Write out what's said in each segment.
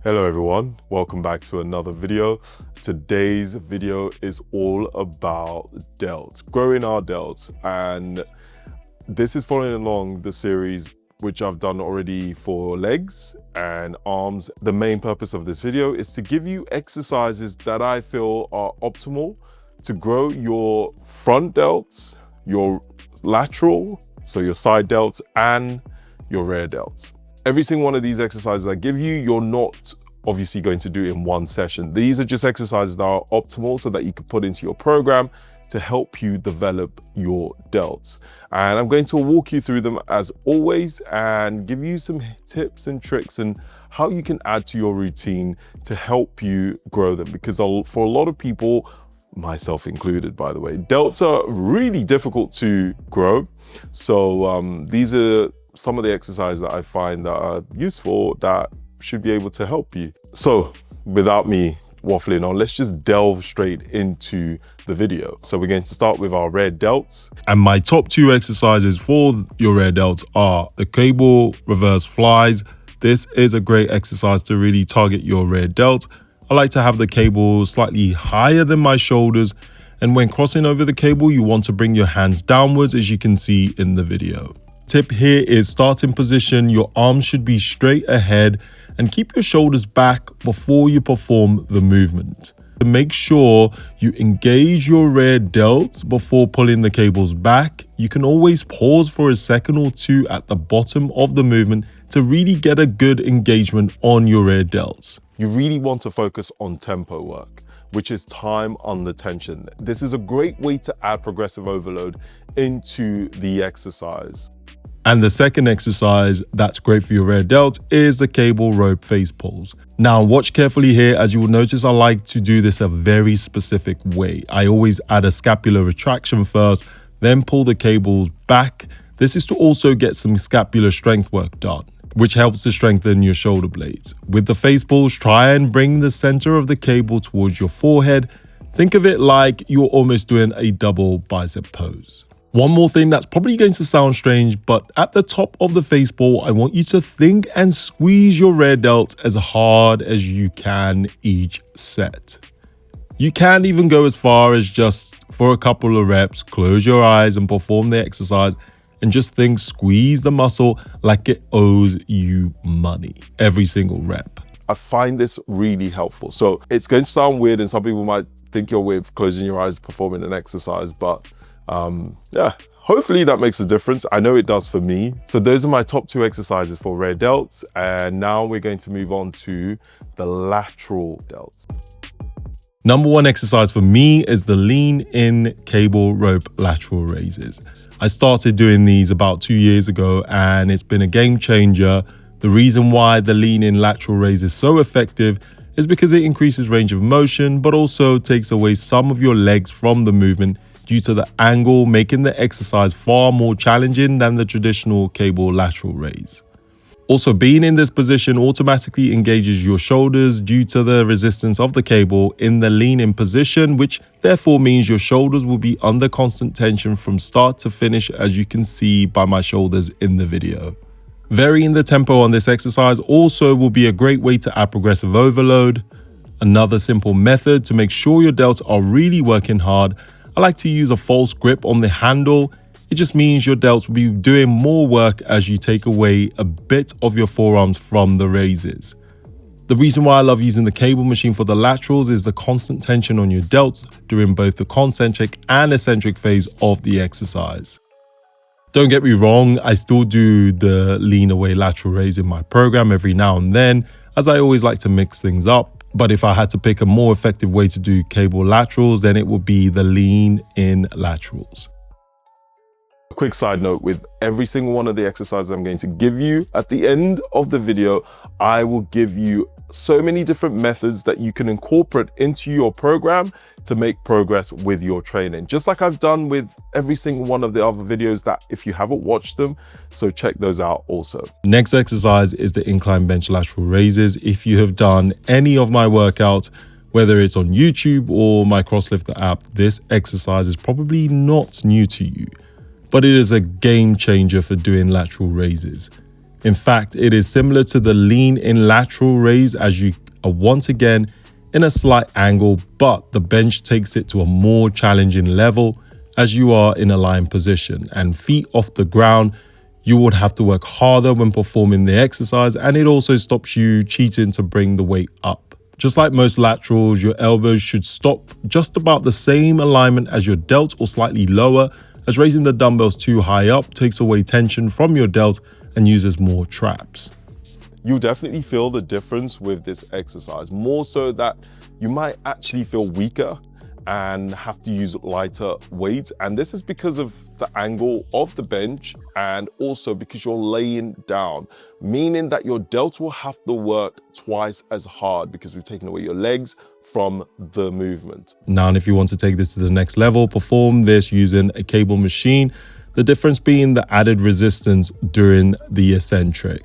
Hello everyone, welcome back to another video. Today's video is all about delts, growing our delts, and this is following along the series which I've done already for legs and arms. The main purpose of this video is to give you exercises that I feel are optimal to grow your front delts, your lateral, so your side delts, and your rear delts. Every single one of these exercises I give you, you're not obviously going to do in one session. These are just exercises that are optimal so that you can put into your program to help you develop your delts. And I'm going to walk you through them as always and give you some tips and tricks and how you can add to your routine to help you grow them. Because for a lot of people, myself included by the way, delts are really difficult to grow. So these are some of the exercises that I find that are useful that should be able to help you. So without me waffling on, let's just delve straight into the video. So we're going to start with our rear delts. And my top two exercises for your rear delts are the cable reverse flies. This is a great exercise to really target your rear delt. I like to have the cable slightly higher than my shoulders. And when crossing over the cable, you want to bring your hands downwards, as you can see in the video. Tip here is starting position. Your arms should be straight ahead and keep your shoulders back before you perform the movement. To make sure you engage your rear delts before pulling the cables back, you can always pause for a second or two at the bottom of the movement to really get a good engagement on your rear delts. You really want to focus on tempo work, which is time under tension. This is a great way to add progressive overload into the exercise. And the second exercise that's great for your rear delt is the cable rope face pulls. Now watch carefully here, as you will notice I like to do this a very specific way. I always add a scapular retraction first, then pull the cables back. This is to also get some scapular strength work done, which helps to strengthen your shoulder blades. With the face pulls, try and bring the center of the cable towards your forehead. Think of it like you're almost doing a double bicep pose. One more thing that's probably going to sound strange, but at the top of the face pull, I want you to think and squeeze your rear delt as hard as you can each set. You can even go as far as just for a couple of reps, close your eyes and perform the exercise and just think, squeeze the muscle like it owes you money every single rep. I find this really helpful. So it's going to sound weird and some people might think you're weird closing your eyes performing an exercise, but yeah, hopefully that makes a difference. I know it does for me. So those are my top two exercises for rear delts. And now we're going to move on to the lateral delts. Number one exercise for me is the lean in cable rope lateral raises. I started doing these about 2 years ago and it's been a game changer. The reason why the lean in lateral raise is so effective is because it increases range of motion, but also takes away some of your legs from the movement due to the angle, making the exercise far more challenging than the traditional cable lateral raise. Also, being in this position automatically engages your shoulders due to the resistance of the cable in the lean-in position, which therefore means your shoulders will be under constant tension from start to finish, as you can see by my shoulders in the video. Varying the tempo on this exercise also will be a great way to add progressive overload. Another simple method to make sure your delts are really working hard, I like to use a false grip on the handle. It just means your delts will be doing more work as you take away a bit of your forearms from the raises. The reason why I love using the cable machine for the laterals is the constant tension on your delts during both the concentric and eccentric phase of the exercise. Don't get me wrong, I still do the lean away lateral raise in my program every now and then, as I always like to mix things up. But if I had to pick a more effective way to do cable laterals, then it would be the lean in laterals. A quick side note, with every single one of the exercises I'm going to give you at the end of the video, I will give you so many different methods that you can incorporate into your program to make progress with your training, just like I've done with every single one of the other videos that if you haven't watched them, so check those out also. Next exercise is the incline bench lateral raises. If you have done any of my workouts, whether it's on YouTube or my CrossLifter app, this exercise is probably not new to you, but it is a game changer for doing lateral raises. In fact, it is similar to the lean in lateral raise, as you are once again in a slight angle, but the bench takes it to a more challenging level as you are in a lying position and feet off the ground. You would have to work harder when performing the exercise, and it also stops you cheating to bring the weight up. Just like most laterals, your elbows should stop just about the same alignment as your delt or slightly lower, as raising the dumbbells too high up takes away tension from your delt and uses more traps. You'll definitely feel the difference with this exercise, more so that you might actually feel weaker and have to use lighter weights. And this is because of the angle of the bench and also because you're laying down, meaning that your delt will have to work twice as hard because we've taken away your legs from the movement. Now, and if you want to take this to the next level, perform this using a cable machine, the difference being the added resistance during the eccentric.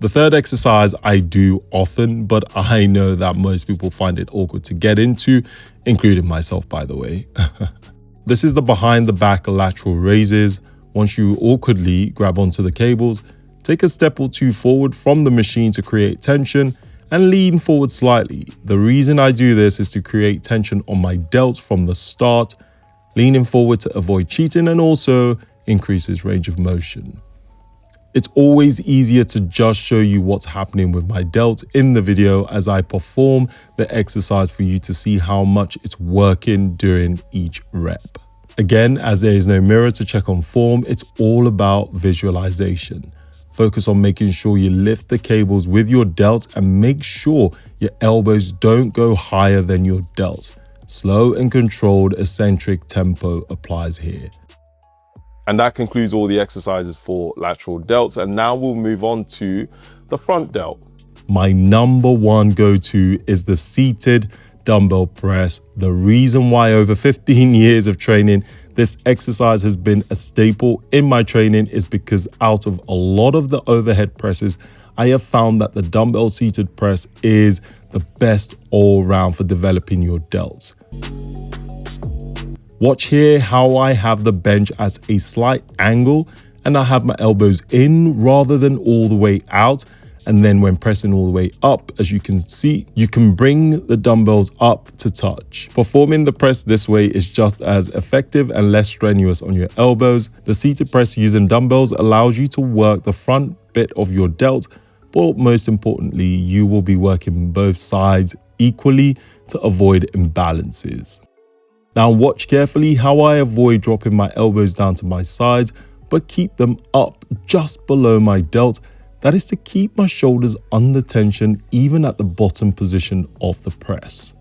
The third exercise I do often, but I know that most people find it awkward to get into, including myself, by the way. This is the behind the back lateral raises. Once you awkwardly grab onto the cables, take a step or two forward from the machine to create tension and lean forward slightly. The reason I do this is to create tension on my delts from the start, leaning forward to avoid cheating and also increases range of motion. It's always easier to just show you what's happening with my delt in the video as I perform the exercise for you to see how much it's working during each rep. Again, as there is no mirror to check on form, it's all about visualization. Focus on making sure you lift the cables with your delt and make sure your elbows don't go higher than your delt. Slow and controlled eccentric tempo applies here. And that concludes all the exercises for lateral delts. And now we'll move on to the front delt. My number one go-to is the seated dumbbell press. The reason why over 15 years of training, this exercise has been a staple in my training is because out of a lot of the overhead presses, I have found that the dumbbell seated press is the best all round for developing your delts. Watch here how I have the bench at a slight angle and I have my elbows in rather than all the way out. And then when pressing all the way up, as you can see, you can bring the dumbbells up to touch. Performing the press this way is just as effective and less strenuous on your elbows. The seated press using dumbbells allows you to work the front bit of your delt, but most importantly, you will be working both sides equally to avoid imbalances. Now watch carefully how I avoid dropping my elbows down to my sides, but keep them up just below my delt. That is to keep my shoulders under tension even at the bottom position of the press.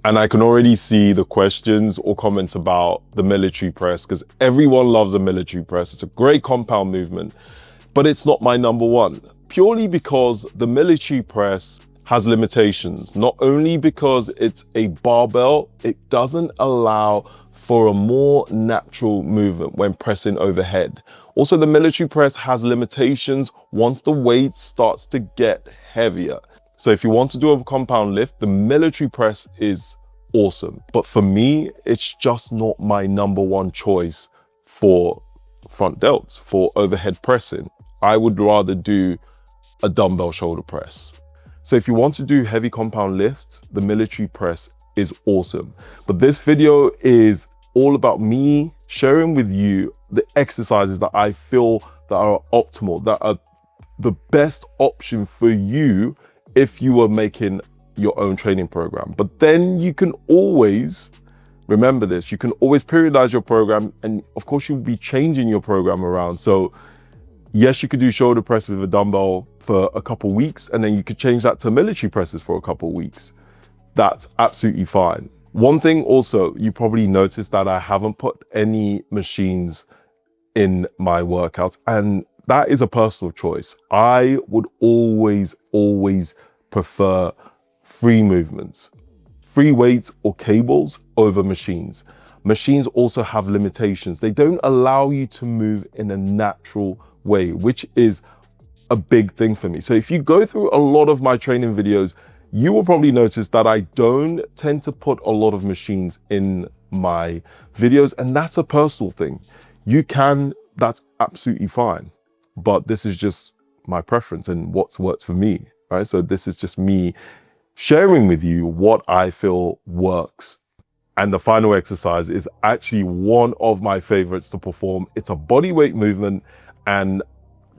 And I can already see the questions or comments about the military press because everyone loves a military press. It's a great compound movement, but it's not my number one, purely because the military press has limitations. Not only because it's a barbell, it doesn't allow for a more natural movement when pressing overhead. Also, the military press has limitations once the weight starts to get heavier. So if you want to do a compound lift, the military press is awesome. But for me, it's just not my number one choice for front delts, for overhead pressing. I would rather do a dumbbell shoulder press. So if you want to do heavy compound lifts, the military press is awesome. But this video is all about me sharing with you the exercises that I feel that are optimal, that are the best option for you if you are making your own training program. But then you can always, remember this, you can always periodize your program, and of course you'll be changing your program around. So yes, you could do shoulder press with a dumbbell for a couple weeks, and then you could change that to military presses for a couple weeks. That's absolutely fine. One thing also, you probably noticed that I haven't put any machines in my workouts, and that is a personal choice. I would always prefer free movements, free weights or cables over machines. Machines also have limitations. They don't allow you to move in a natural way, which is a big thing for me. So if you go through a lot of my training videos, you will probably notice that I don't tend to put a lot of machines in my videos, and that's a personal thing. You can, that's absolutely fine. But this is just my preference and what's worked for me, right? So this is just me sharing with you what I feel works. And the final exercise is actually one of my favorites to perform. It's a body weight movement, and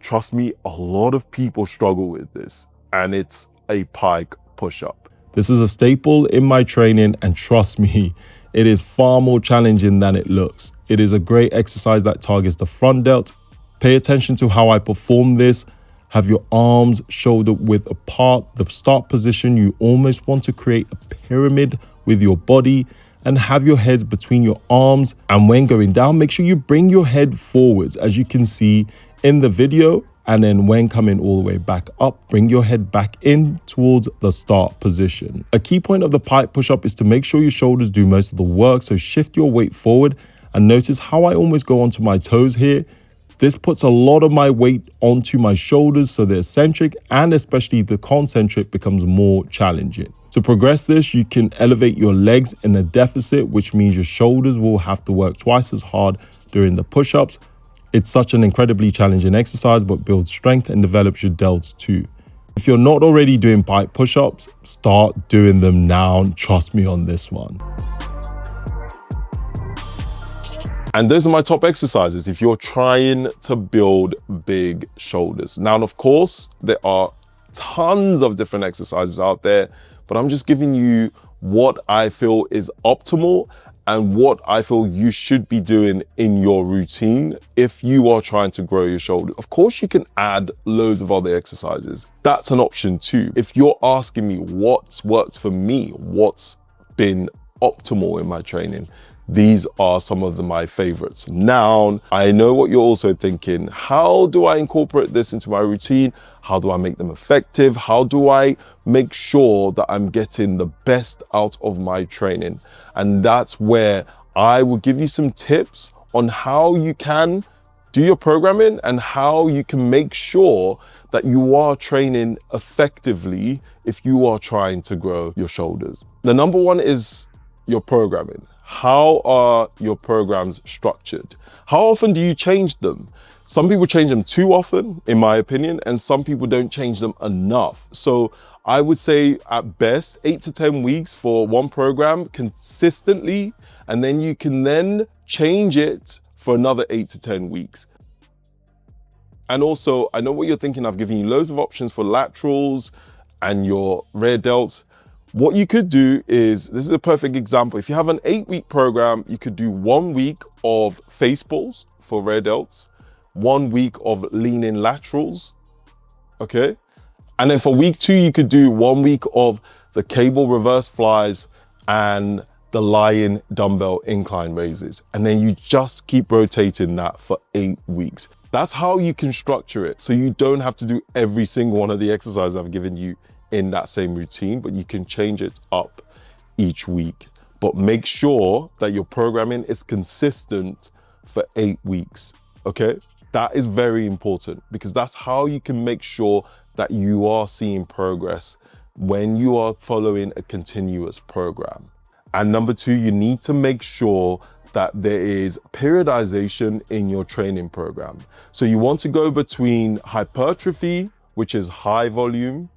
trust me, a lot of people struggle with this, and it's a pike push-up. This is a staple in my training, and trust me, it is far more challenging than it looks. It is a great exercise that targets the front delt. Pay attention to how I perform this. Have your arms shoulder width apart. The start position, you almost want to create a pyramid with your body, and have your heads between your arms. And when going down, make sure you bring your head forwards, as you can see in the video. And then when coming all the way back up, bring your head back in towards the start position. A key point of the pike push-up is to make sure your shoulders do most of the work. So shift your weight forward, and notice how I almost go onto my toes here. This puts a lot of my weight onto my shoulders, so the eccentric and especially the concentric becomes more challenging. To progress this, you can elevate your legs in a deficit, which means your shoulders will have to work twice as hard during the push-ups. It's such an incredibly challenging exercise, but builds strength and develops your delts too. If you're not already doing pike push-ups, start doing them now. Trust me on this one. And those are my top exercises if you're trying to build big shoulders. Now, of course, there are tons of different exercises out there, but I'm just giving you what I feel is optimal and what I feel you should be doing in your routine if you are trying to grow your shoulder. Of course, you can add loads of other exercises. That's an option too. If you're asking me what's worked for me, what's been optimal in my training, these are some of my favorites. Now, I know what you're also thinking. How do I incorporate this into my routine? How do I make them effective? How do I make sure that I'm getting the best out of my training? And that's where I will give you some tips on how you can do your programming and how you can make sure that you are training effectively if you are trying to grow your shoulders. The number one is your programming. How are your programs structured? How often do you change them? Some people change them too often, in my opinion, and some people don't change them enough. So I would say at best 8 to 10 weeks for one program consistently, and then you can then change it for another 8 to 10 weeks. And also, I know what you're thinking. I've given you loads of options for laterals and your rear delts. What you could do is, this is a perfect example. If you have an 8-week program, you could do 1 week of face pulls for rear delts, 1 week of lean-in laterals, okay? And then for week 2, you could do 1 week of the cable reverse flies and the lying dumbbell incline raises. And then you just keep rotating that for 8 weeks. That's how you can structure it. So you don't have to do every single one of the exercises I've given you in that same routine, but you can change it up each week. But make sure that your programming is consistent for 8 weeks, okay? That is very important because that's how you can make sure that you are seeing progress when you are following a continuous program. And number 2, you need to make sure that there is periodization in your training program. So you want to go between hypertrophy, which is high volume,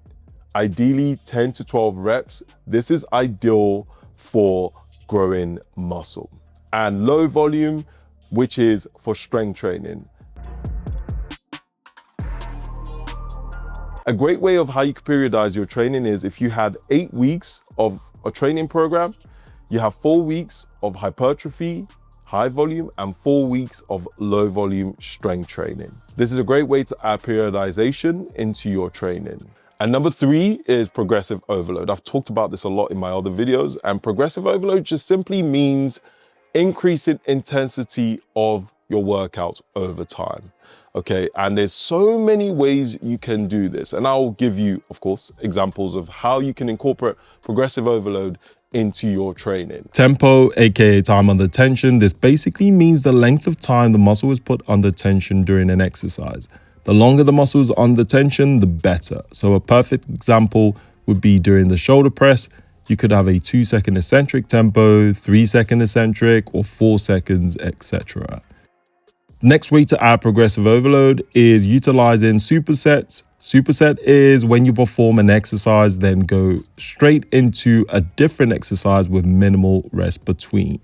ideally 10 to 12 reps. This is ideal for growing muscle. And low volume, which is for strength training. A great way of how you can periodize your training is if you had 8 weeks of a training program, you have 4 weeks of hypertrophy, high volume, and 4 weeks of low volume strength training. This is a great way to add periodization into your training. And number 3 is progressive overload. I've talked about this a lot in my other videos, and progressive overload just simply means increasing intensity of your workouts over time, okay? And there's so many ways you can do this. And I'll give you, of course, examples of how you can incorporate progressive overload into your training. Tempo, aka time under tension. This basically means the length of time the muscle is put under tension during an exercise. The longer the muscle is under tension, the better. So a perfect example would be during the shoulder press. You could have a 2-second eccentric tempo, 3-second eccentric, or 4 seconds, etc. Next way to add progressive overload is utilizing supersets. Superset is when you perform an exercise, then go straight into a different exercise with minimal rest between.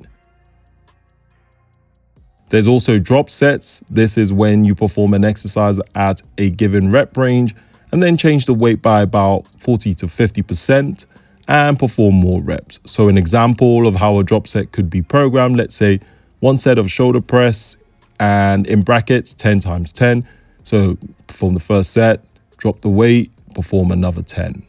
There's also drop sets. This is when you perform an exercise at a given rep range and then change the weight by about 40 to 50% and perform more reps. So an example of how a drop set could be programmed, let's say one set of shoulder press and in brackets 10 times 10. So perform the first set, drop the weight, perform another 10.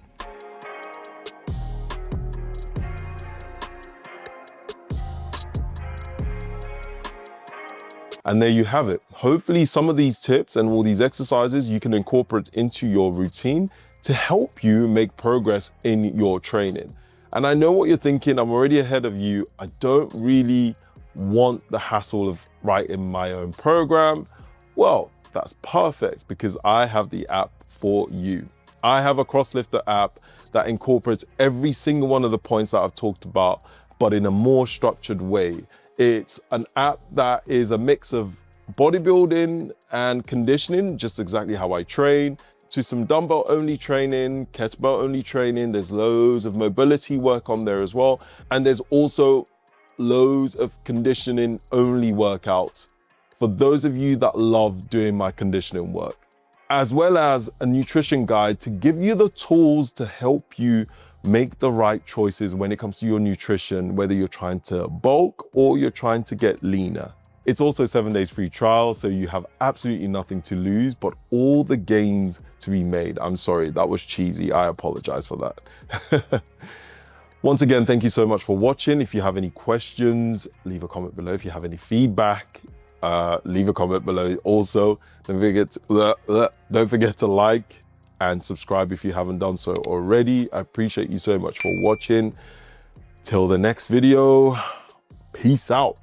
And there you have it. Hopefully some of these tips and all these exercises you can incorporate into your routine to help you make progress in your training. And I know what you're thinking, I'm already ahead of you. I don't really want the hassle of writing my own program. Well, that's perfect because I have the app for you. I have a CrossLifter app that incorporates every single one of the points that I've talked about, but in a more structured way. It's an app that is a mix of bodybuilding and conditioning, just exactly how I train, to some dumbbell only training, kettlebell only training. There's loads of mobility work on there as well. And there's also loads of conditioning only workouts for those of you that love doing my conditioning work, as well as a nutrition guide to give you the tools to help you make the right choices when it comes to your nutrition, whether you're trying to bulk or you're trying to get leaner. It's also 7 days free trial, so you have absolutely nothing to lose, but all the gains to be made. I'm sorry, that was cheesy. I apologize for that. Once again, thank you so much for watching. If you have any questions, leave a comment below. If you have any feedback, leave a comment below. Also, don't forget to like and subscribe if you haven't done so already. I appreciate you so much for watching. Till the next video, peace out.